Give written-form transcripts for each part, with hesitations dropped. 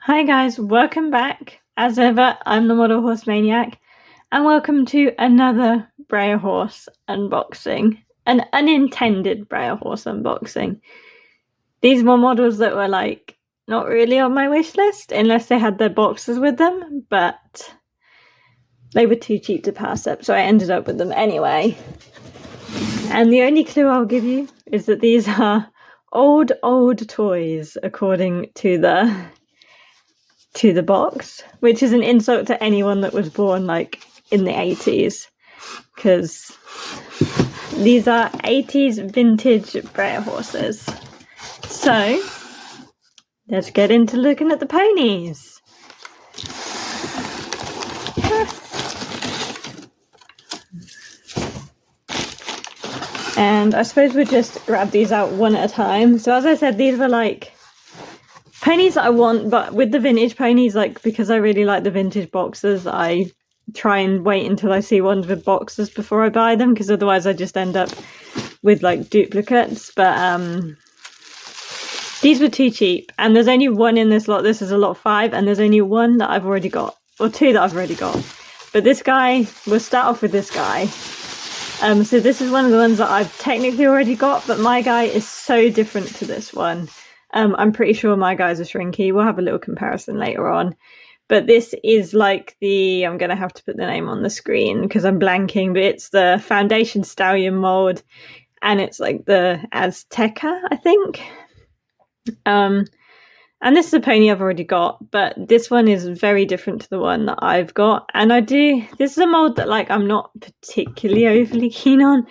Hi guys, welcome back. As ever, I'm the Model Horse Maniac, and welcome to another Breyer Horse unboxing. An unintended Breyer Horse unboxing. These were models that were like not really on my wish list unless they had their boxes with them, but they were too cheap to pass up, so I ended up with them anyway. And the only clue I'll give you is that these are old toys according to the box, which is an insult to anyone that was born like in the 80s, because these are 80s vintage Breyer horses. So let's get into looking at the ponies. And I suppose we'll just grab these out one at a time. So as I said, these were like ponies that I want, but with the vintage ponies, like, because I really like the vintage boxes, I try and wait until I see ones with boxes before I buy them, because otherwise I just end up with like duplicates. But these were too cheap, and there's only one in this lot. This is a lot 5, and there's only one that I've already got, or 2 that I've already got. But this guy, we'll start off with this guy. So this is one of the ones that I've technically already got, but my guy is so different to this one. I'm pretty sure my guy's a shrinky. We'll have a little comparison later on. But this is like the, I'm going to have to put the name on the screen because I'm blanking, but it's the Foundation Stallion mold, and it's like the Azteca, I think. And this is a pony I've already got, but this one is very different to the one that I've got. And this is a mold that like I'm not particularly overly keen on,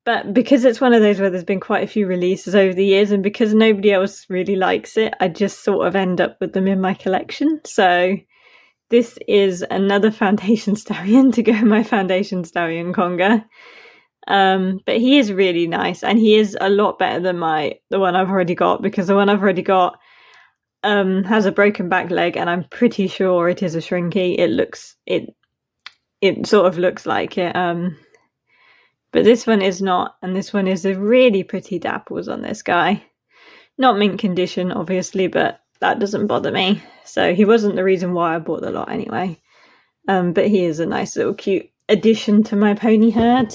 but because it's one of those where there's been quite a few releases over the years, and because nobody else really likes it, I just sort of end up with them in my collection. So this is another Foundation Stallion to go in my Foundation Stallion Conga. But he is really nice, and he is a lot better than the one I've already got, because the one I've already got has a broken back leg, and I'm pretty sure it is a shrinky. It sort of looks like it. But this one is not, and this one is a really pretty dapples on this guy. Not mint condition, obviously, but that doesn't bother me. So he wasn't the reason why I bought the lot anyway. But he is a nice little cute addition to my pony herd.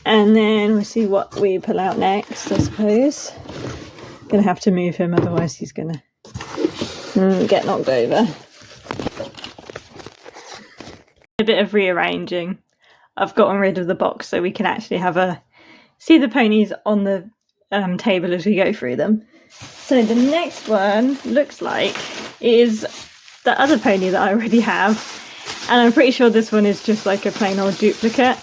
And then we'll see what we pull out next, I suppose. Gonna have to move him, otherwise he's gonna get knocked over. A bit of rearranging. I've gotten rid of the box so we can actually see the ponies on the table as we go through them. So the next one looks like is the other pony that I already have, and I'm pretty sure this one is just like a plain old duplicate.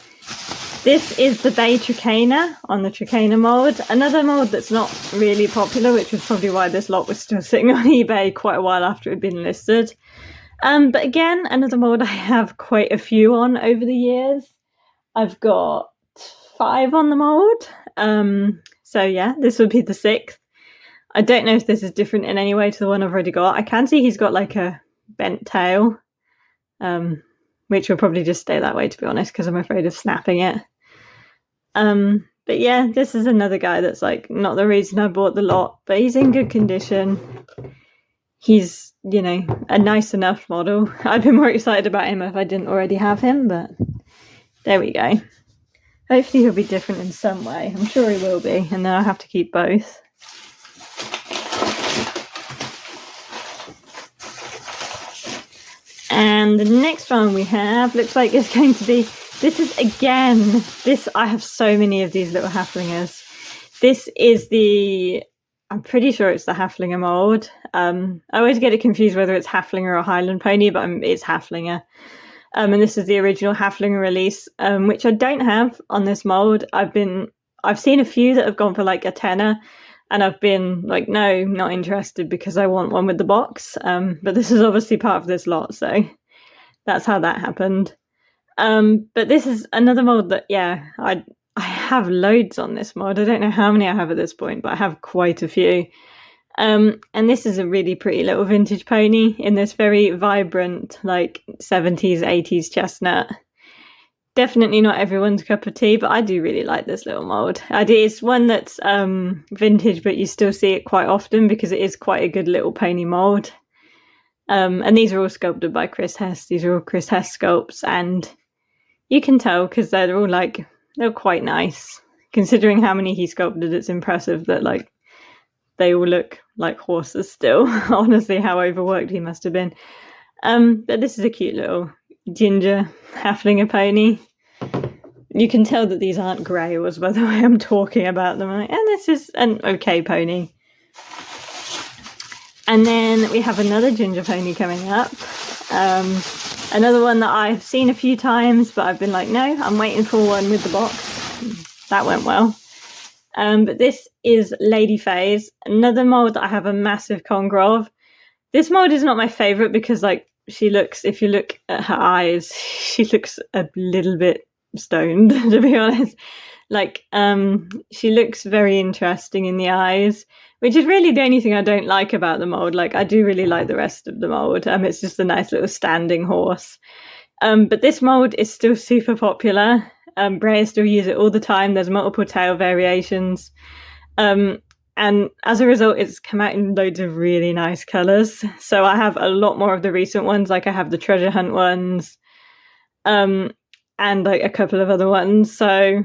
This is the Bay Tricana on the Tricana mold, another mold that's not really popular, which was probably why this lot was still sitting on eBay quite a while after it had been listed. But again, another mold I have quite a few on over the years. I've got 5 on the mold. So yeah, this would be the 6th. I don't know if this is different in any way to the one I've already got. I can see he's got like a bent tail, which will probably just stay that way, to be honest, because I'm afraid of snapping it. But yeah, this is another guy that's like not the reason I bought the lot, but he's in good condition. He's, you know, a nice enough model. I'd be more excited about him if I didn't already have him, but there we go. Hopefully he'll be different in some way. I'm sure he will be, and then I'll have to keep both. And the next one we have looks like it's going to be, I have so many of these little Haflingers. This is I'm pretty sure it's the Haflinger mold. I always get it confused whether it's Haflinger or Highland Pony, but it's Haflinger. And this is the original Haflinger release, which I don't have on this mold. I've seen a few that have gone for like a tenner, and I've been like, no, not interested, because I want one with the box. But this is obviously part of this lot, so that's how that happened. But this is another mold that, yeah, I have loads on this mold. I don't know how many I have at this point, but I have quite a few. And this is a really pretty little vintage pony in this very vibrant, like 70s, 80s chestnut. Definitely not everyone's cup of tea, but I do really like this little mould. It's one that's vintage, but you still see it quite often because it is quite a good little pony mould. And these are all sculpted by Chris Hess. These are all Chris Hess sculpts, and you can tell because they're all they're quite nice. Considering how many he sculpted, it's impressive that they all look like horses still. Honestly, how overworked he must have been. But this is a cute little ginger halfling pony. You can tell that these aren't Greyers by the way I'm talking about them. And this is an okay pony. And then we have another ginger pony coming up. Another one that I've seen a few times, but I've been like, no, I'm waiting for one with the box. That went well. But this is Lady Phase, another mould that I have a massive congra of. This mould is not my favourite because she looks, if you look at her eyes, she looks a little bit stoned, to be honest. She looks very interesting in the eyes, which is really the only thing I don't like about the mould. I do really like the rest of the mould. It's just a nice little standing horse. But this mould is still super popular. Breyer still use it all the time. There's multiple tail variations. And as a result, it's come out in loads of really nice colours. So I have a lot more of the recent ones. I have the treasure hunt ones. And a couple of other ones. So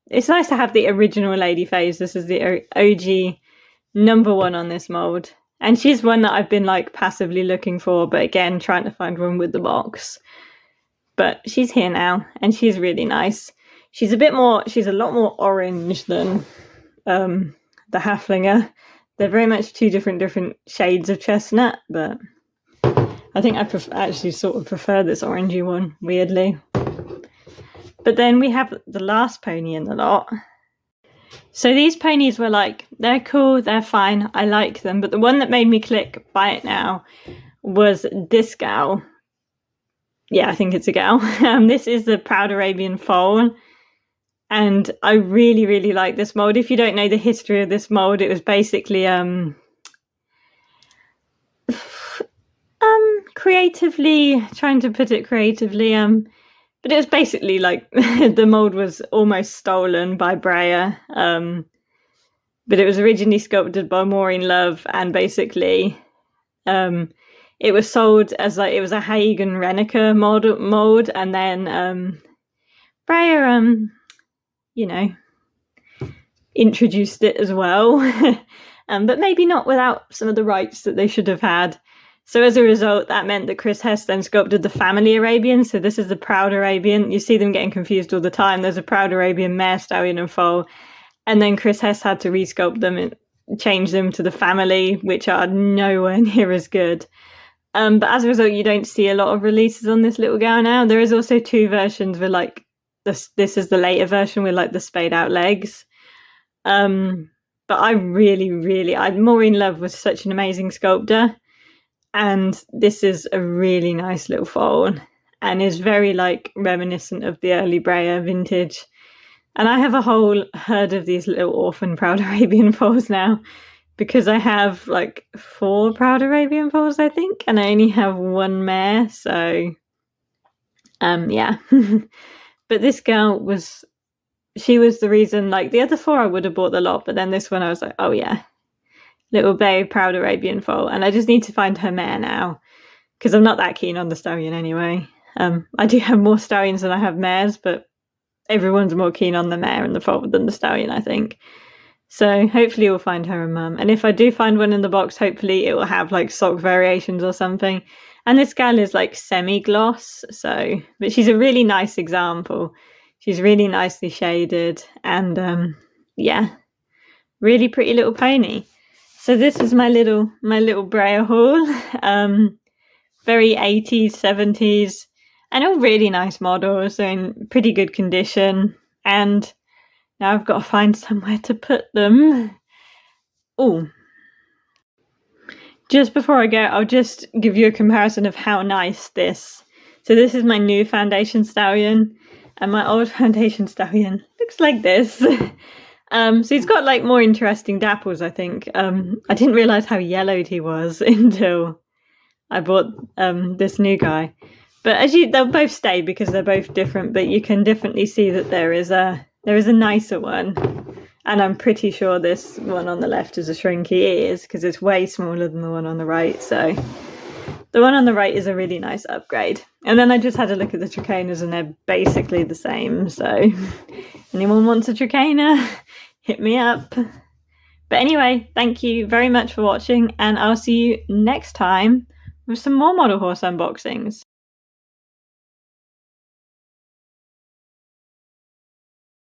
it's nice to have the original Lady Phase. This is the OG number one on this mould. And she's one that I've been passively looking for, but again, trying to find one with the box. But she's here now, and she's really nice. She's a lot more orange than the Halflinger. They're very much two different shades of chestnut, but I think I actually sort of prefer this orangey one, weirdly. But then we have the last pony in the lot. So these ponies were they're cool, they're fine, I like them. But the one that made me click buy it now was this gal. Yeah, I think it's a gal. This is the Proud Arabian Foal. And I really, really like this mould. If you don't know the history of this mould, it was basically creatively, trying to put it creatively, but it was basically the mould was almost stolen by Breyer. But it was originally sculpted by Maureen Love, and basically it was sold as it was a Haig and Renneker mould, and then Breyer introduced it as well. But maybe not without some of the rights that they should have had. So as a result, that meant that Chris Hess then sculpted the family Arabian. So this is the Proud Arabian. You see them getting confused all the time. There's a Proud Arabian mare, stallion and foal. And then Chris Hess had to resculpt them and change them to the family, which are nowhere near as good. But as a result, you don't see a lot of releases on this little gal now. There is also two versions with this is the later version with the spayed out legs. But I really, really, Maureen Love was such an amazing sculptor. And this is a really nice little foal and is very reminiscent of the early Breyer vintage. And I have a whole herd of these little orphan Proud Arabian foals now because I have 4 Proud Arabian foals, I think, and I only have one mare. So, yeah. But this girl she was the reason, the other 4 I would have bought the lot, but then this one I was like, oh yeah. Little Bay Proud Arabian Foal, and I just need to find her mare now because I'm not that keen on the stallion anyway. I do have more stallions than I have mares, but everyone's more keen on the mare and the foal than the stallion, I think. So hopefully we'll find her a mum, and if I do find one in the box, hopefully it will have sock variations or something. And this gal is semi-gloss, but she's a really nice example. She's really nicely shaded, and yeah, really pretty little pony. So this is my little Breyer haul. Very 80s, 70s, and all really nice models. They're in pretty good condition. And now I've got to find somewhere to put them. Oh, just before I go, I'll just give you a comparison of how nice this. So this is my new foundation stallion, and my old foundation stallion looks like this. So he's got more interesting dapples, I think. I didn't realise how yellowed he was until I bought this new guy. But they'll both stay because they're both different, but you can definitely see that there is a nicer one. And I'm pretty sure this one on the left is a shrinky ears because it's way smaller than the one on the right. So the one on the right is a really nice upgrade. And then I just had a look at the Trichonas and they're basically the same. So anyone wants a Trichona, hit me up. But anyway, thank you very much for watching, and I'll see you next time with some more Model Horse unboxings.